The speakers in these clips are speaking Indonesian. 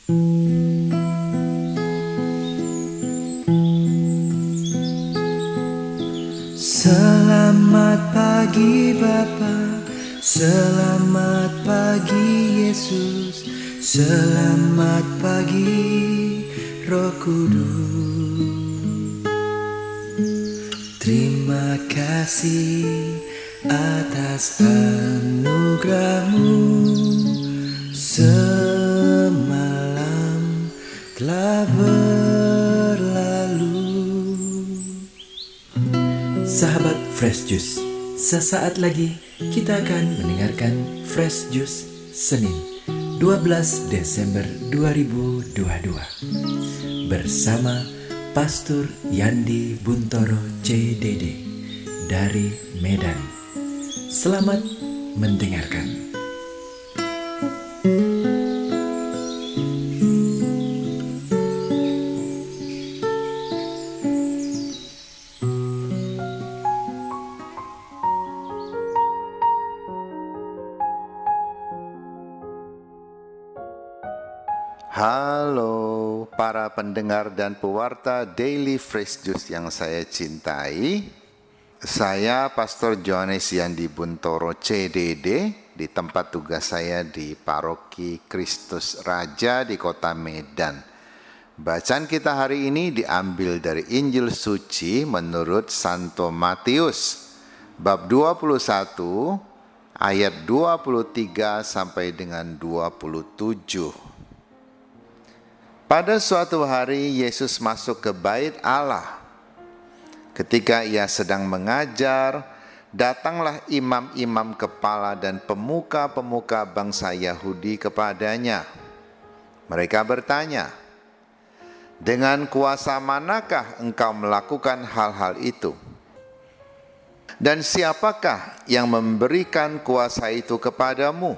Selamat pagi Bapa, selamat pagi Yesus, selamat pagi Roh Kudus. Terima kasih atas anugerah-Mu, semalam telah berlalu. Sahabat Fresh Juice, sesaat lagi kita akan mendengarkan Fresh Juice Senin 12 Desember 2022 bersama Pastor Yandi Buntoro CDD dari Medan. Selamat mendengarkan. Halo para pendengar dan pewarta Daily Fresh Juice yang saya cintai. Saya Pastor Johannes Yandi Buntoro CDD di tempat tugas saya di Paroki Kristus Raja di Kota Medan. Bacaan kita hari ini diambil dari Injil Suci menurut Santo Matius bab 21 ayat 23 sampai dengan 27. Pada suatu hari Yesus masuk ke bait Allah. Ketika ia sedang mengajar, datanglah imam-imam kepala dan pemuka-pemuka bangsa Yahudi kepadanya. Mereka bertanya, "Dengan kuasa manakah engkau melakukan hal-hal itu? Dan siapakah yang memberikan kuasa itu kepadamu?"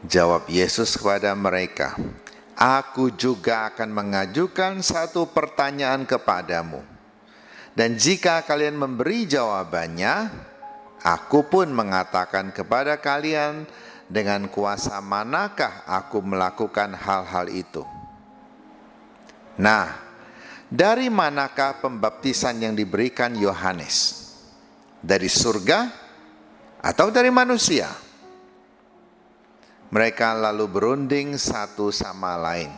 Jawab Yesus kepada mereka, "Aku juga akan mengajukan satu pertanyaan kepadamu. Dan jika kalian memberi jawabannya, aku pun mengatakan kepada kalian dengan kuasa manakah aku melakukan hal-hal itu. Nah, dari manakah pembaptisan yang diberikan Yohanes? Dari surga atau dari manusia?" Mereka lalu berunding satu sama lain.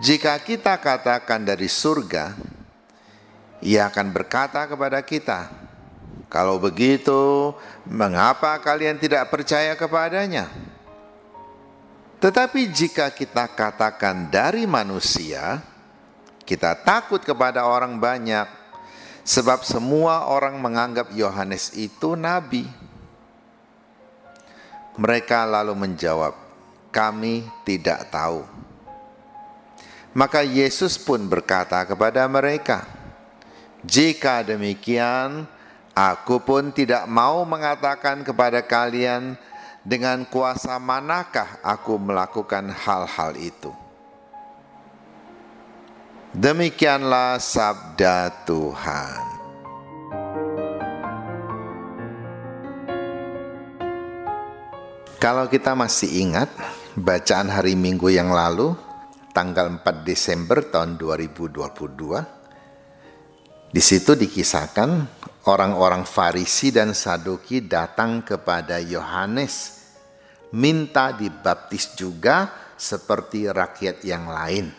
"Jika kita katakan dari surga, ia akan berkata kepada kita, 'Kalau begitu, mengapa kalian tidak percaya kepadanya?' Tetapi jika kita katakan dari manusia, kita takut kepada orang banyak, sebab semua orang menganggap Yohanes itu nabi." Mereka lalu menjawab, "Kami tidak tahu." Maka Yesus pun berkata kepada mereka, "Jika demikian, aku pun tidak mau mengatakan kepada kalian dengan kuasa manakah aku melakukan hal-hal itu." Demikianlah sabda Tuhan. Kalau kita masih ingat bacaan hari Minggu yang lalu, tanggal 4 Desember tahun 2022, di situ dikisahkan orang-orang Farisi dan Saduki datang kepada Yohanes, minta dibaptis juga seperti rakyat yang lain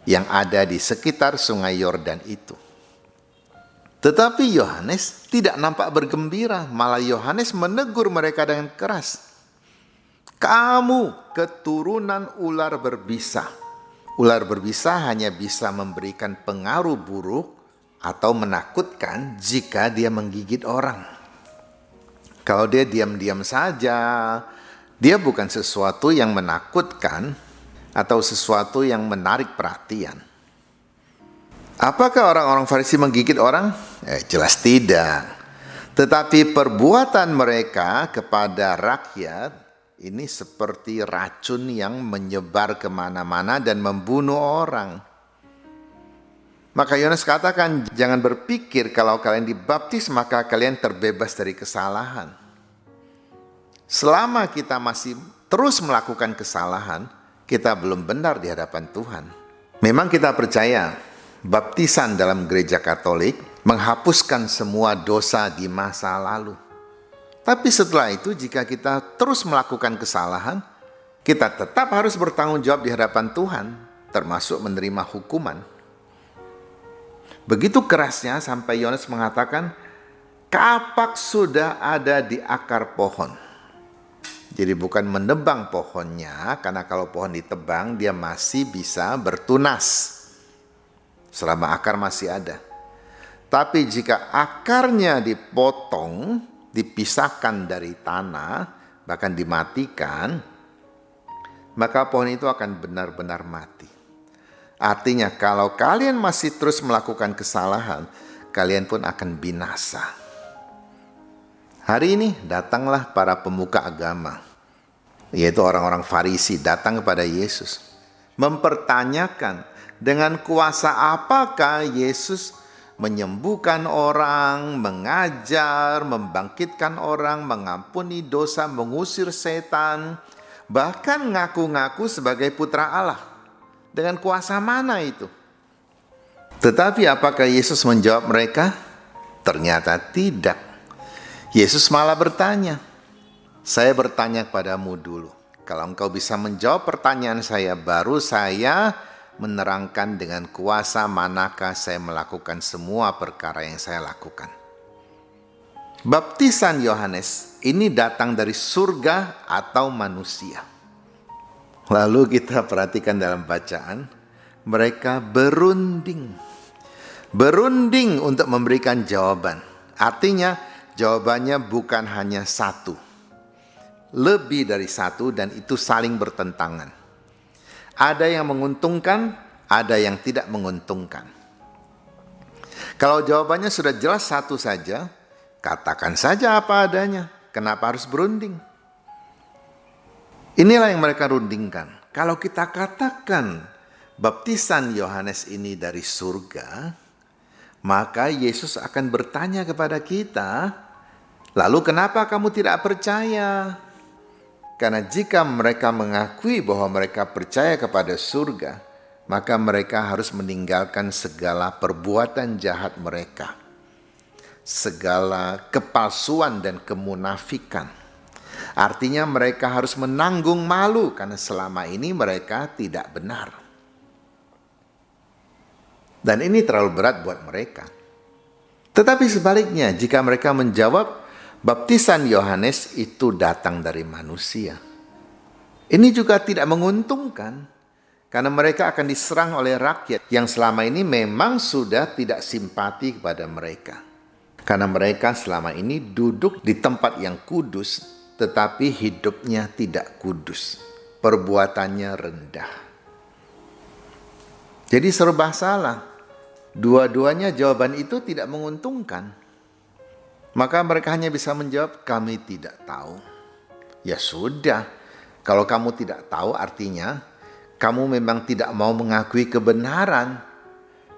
yang ada di sekitar Sungai Yordan itu. Tetapi Yohanes tidak nampak bergembira, malah Yohanes menegur mereka dengan keras. "Kamu keturunan ular berbisa." Ular berbisa hanya bisa memberikan pengaruh buruk atau menakutkan jika dia menggigit orang. Kalau dia diam-diam saja, dia bukan sesuatu yang menakutkan atau sesuatu yang menarik perhatian. Apakah orang-orang Farisi menggigit orang? Jelas tidak. Tetapi perbuatan mereka kepada rakyat ini seperti racun yang menyebar kemana-mana dan membunuh orang. Maka Yohanes katakan, "Jangan berpikir kalau kalian dibaptis maka kalian terbebas dari kesalahan." Selama kita masih terus melakukan kesalahan, kita belum benar di hadapan Tuhan. Memang kita percaya baptisan dalam gereja Katolik menghapuskan semua dosa di masa lalu. Tapi setelah itu jika kita terus melakukan kesalahan, kita tetap harus bertanggung jawab di hadapan Tuhan, termasuk menerima hukuman. Begitu kerasnya sampai Yohanes mengatakan, kapak sudah ada di akar pohon. Jadi bukan menebang pohonnya, karena kalau pohon ditebang dia masih bisa bertunas selama akar masih ada. Tapi jika akarnya dipotong, dipisahkan dari tanah, bahkan dimatikan, maka pohon itu akan benar-benar mati. Artinya kalau kalian masih terus melakukan kesalahan, kalian pun akan binasa. Hari ini datanglah para pemuka agama, yaitu orang-orang Farisi, datang kepada Yesus, mempertanyakan dengan kuasa apakah Yesus menyembuhkan orang, mengajar, membangkitkan orang, mengampuni dosa, mengusir setan, bahkan ngaku-ngaku sebagai putra Allah. Dengan kuasa mana itu? Tetapi apakah Yesus menjawab mereka? Ternyata tidak. Yesus malah bertanya, saya bertanya kepadamu dulu. Kalau engkau bisa menjawab pertanyaan saya, baru saya menerangkan dengan kuasa manakah saya melakukan semua perkara yang saya lakukan. Baptisan Yohanes ini datang dari surga atau manusia? Lalu kita perhatikan dalam bacaan, mereka berunding untuk memberikan jawaban. Artinya jawabannya bukan hanya satu, lebih dari satu, dan itu saling bertentangan. Ada yang menguntungkan, ada yang tidak menguntungkan. Kalau jawabannya sudah jelas satu saja, katakan saja apa adanya. Kenapa harus berunding? Inilah yang mereka rundingkan. Kalau kita katakan baptisan Yohanes ini dari surga, maka Yesus akan bertanya kepada kita, lalu kenapa kamu tidak percaya? Karena jika mereka mengakui bahwa mereka percaya kepada surga, maka mereka harus meninggalkan segala perbuatan jahat mereka, segala kepalsuan dan kemunafikan. Artinya mereka harus menanggung malu karena selama ini mereka tidak benar. Dan ini terlalu berat buat mereka. Tetapi sebaliknya, jika mereka menjawab baptisan Yohanes itu datang dari manusia, ini juga tidak menguntungkan, karena mereka akan diserang oleh rakyat yang selama ini memang sudah tidak simpati kepada mereka. Karena mereka selama ini duduk di tempat yang kudus, tetapi hidupnya tidak kudus, perbuatannya rendah. Jadi serba salah. Dua-duanya jawaban itu tidak menguntungkan. Maka mereka hanya bisa menjawab, kami tidak tahu. Ya sudah, kalau kamu tidak tahu artinya kamu memang tidak mau mengakui kebenaran.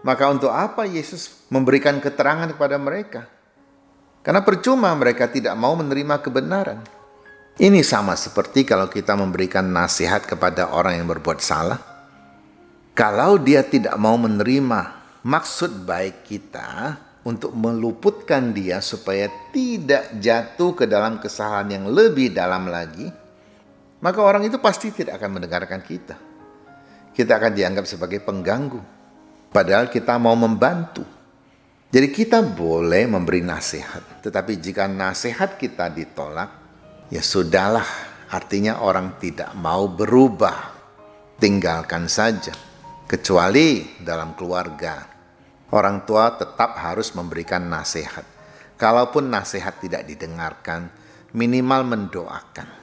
Maka untuk apa Yesus memberikan keterangan kepada mereka? Karena percuma mereka tidak mau menerima kebenaran. Ini sama seperti kalau kita memberikan nasihat kepada orang yang berbuat salah. Kalau dia tidak mau menerima maksud baik kita untuk meluputkan dia supaya tidak jatuh ke dalam kesalahan yang lebih dalam lagi, maka orang itu pasti tidak akan mendengarkan kita. Kita akan dianggap sebagai pengganggu, padahal kita mau membantu. Jadi kita boleh memberi nasihat, tetapi jika nasihat kita ditolak, ya sudahlah, artinya orang tidak mau berubah. Tinggalkan saja. Kecuali dalam keluarga, orang tua tetap harus memberikan nasihat. Kalaupun nasihat tidak didengarkan, minimal mendoakan.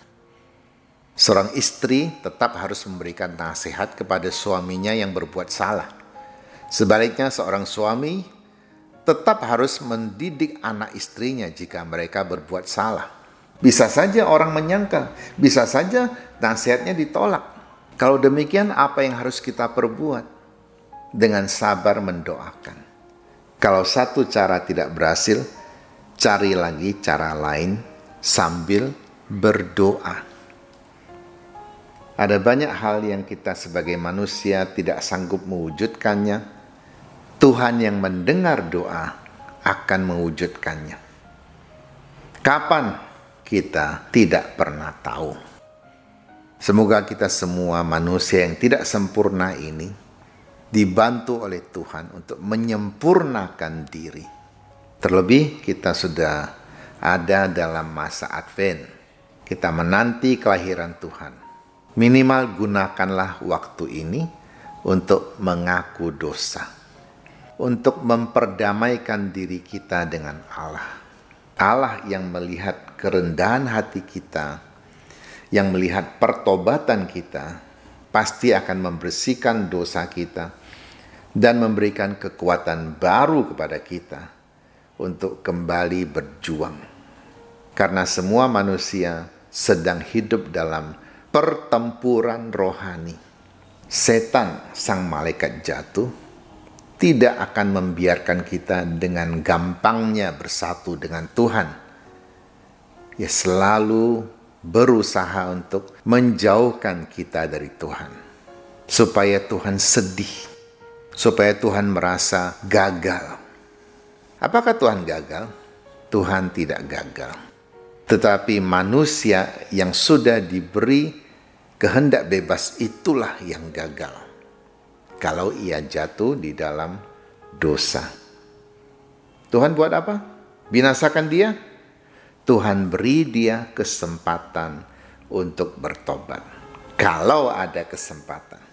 Seorang istri tetap harus memberikan nasihat kepada suaminya yang berbuat salah. Sebaliknya seorang suami tetap harus mendidik anak istrinya jika mereka berbuat salah. Bisa saja orang menyangka, bisa saja nasihatnya ditolak. Kalau demikian, apa yang harus kita perbuat? Dengan sabar mendoakan. Kalau satu cara tidak berhasil, cari lagi cara lain sambil berdoa. Ada banyak hal yang kita sebagai manusia tidak sanggup mewujudkannya. Tuhan yang mendengar doa akan mewujudkannya. Kapan? Kita tidak pernah tahu. Semoga kita semua manusia yang tidak sempurna ini dibantu oleh Tuhan untuk menyempurnakan diri. Terlebih kita sudah ada dalam masa Advent. Kita menanti kelahiran Tuhan. Minimal gunakanlah waktu ini untuk mengaku dosa. Untuk memperdamaikan diri kita dengan Allah. Allah yang melihat kerendahan hati kita, yang melihat pertobatan kita, pasti akan membersihkan dosa kita dan memberikan kekuatan baru kepada kita untuk kembali berjuang. Karena semua manusia sedang hidup dalam pertempuran rohani. Setan, sang malaikat jatuh, tidak akan membiarkan kita dengan gampangnya bersatu dengan Tuhan. Ia selalu berusaha untuk menjauhkan kita dari Tuhan. Supaya Tuhan sedih. Supaya Tuhan merasa gagal. Apakah Tuhan gagal? Tuhan tidak gagal. Tetapi manusia yang sudah diberi kehendak bebas itulah yang gagal. Kalau ia jatuh di dalam dosa. Tuhan buat apa? Binasakan dia? Tuhan beri dia kesempatan untuk bertobat. Kalau ada kesempatan.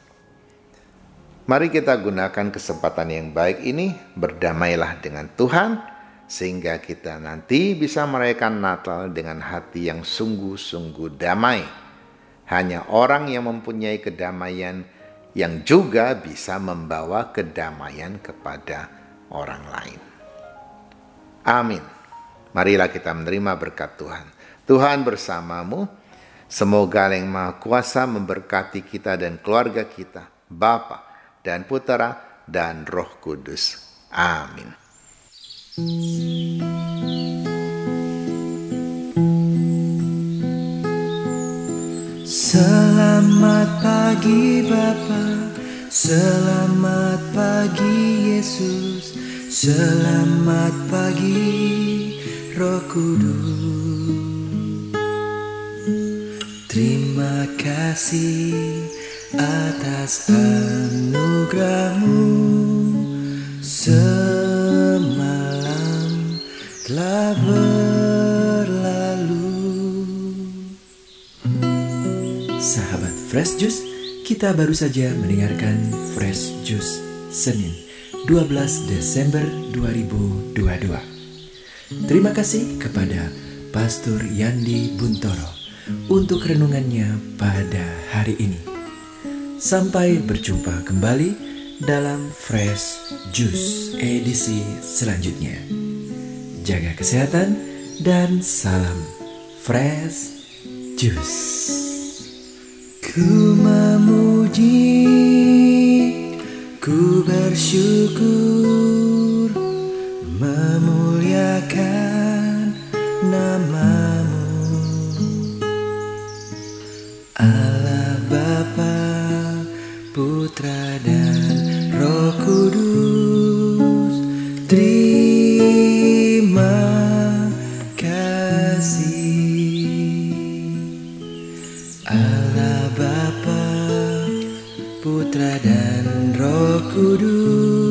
Mari kita gunakan kesempatan yang baik ini, berdamailah dengan Tuhan, sehingga kita nanti bisa merayakan Natal dengan hati yang sungguh-sungguh damai. Hanya orang yang mempunyai kedamaian yang juga bisa membawa kedamaian kepada orang lain. Amin. Marilah kita menerima berkat Tuhan. Tuhan bersamamu. Semoga Allah yang Maha Kuasa memberkati kita dan keluarga kita, Bapa dan Putera dan Roh Kudus. Amin. Selamat pagi Bapa, selamat pagi Yesus, selamat pagi Roh Kudus. Terima kasih atas anugerah-Mu, semalam telah berlalu. Sahabat Fresh Juice, kita baru saja mendengarkan Fresh Juice Senin 12 Desember 2022. Terima kasih kepada Pastor Yandi Buntoro untuk renungannya pada hari ini. Sampai berjumpa kembali dalam Fresh Juice edisi selanjutnya. Jaga kesehatan dan salam Fresh Juice. Ku memuji, ku bersyukur, memuliakan nama-Mu, Allah Bapa, Putra dan Roh Kudus. Terima kasih. Allah Bapa, Putra dan Roh Kudus.